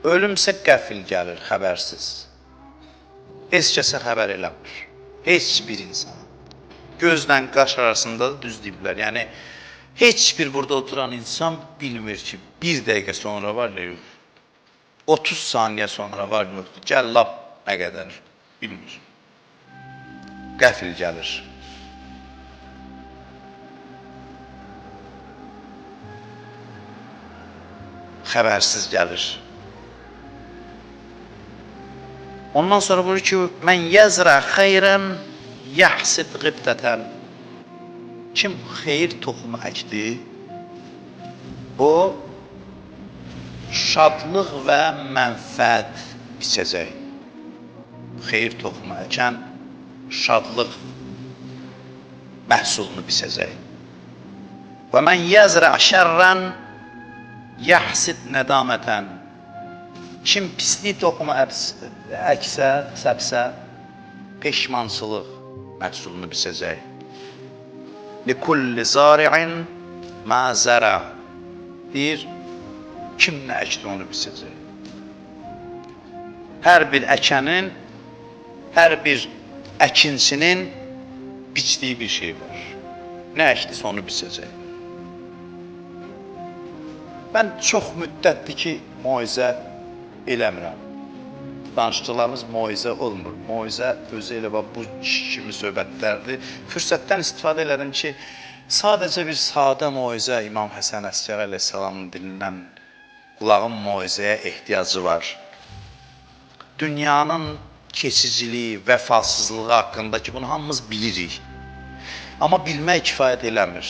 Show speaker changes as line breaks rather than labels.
Ölümsə qəfil gəlir, xəbərsiz. Heç kəsə xəbər eləmir. Heç bir insan. Gözlə qaş arasında da düz deyiblər. Yəni, heç bir burada oturan insan bilmir ki, bir dəqiqə sonra var ya, 30 saniyə sonra var yoxdur. Gəl, lap nə qədər bilmir. Qəfil gəlir. Xəbərsiz gəlir. Ondan sonra buyurur ki, mən yəzrə xeyrən yəhsid qibdətən. Kim xeyir toxumu əkdi, o şadlıq və mənfəət biçəcək. Xeyir toxumu əkən şadlıq məhsulunu biçəcək. Və mən yəzrə şərrən yəhsid nədamətən. Kim pislik toxumu əksə, səpsə, peşmançılıq məhsulunu biçəcək. Likulli zari'in mə zərə. Deyir, kim nə əkdi onu biçəcək. Hər bir əkənin, hər bir əkinçinin biçdiyi bir şey var. Nə əkdisə onu biçəcək. Mən çox müddətdir ki, moizə eləmirəm. Danışdıqlarımız moizə olmur. Moizə özü elə bu kimi söhbətlərdir. Fürsətdən istifadə elədim ki, sadəcə bir sadə moizə İmam Həsən Əsgər əleyhissalamın dilindən qulağın moizəyə ehtiyacı var. Dünyanın keçiciliyi, vəfasızlığı haqqında ki, bunu hamımız bilirik. Amma bilmək kifayət eləmir.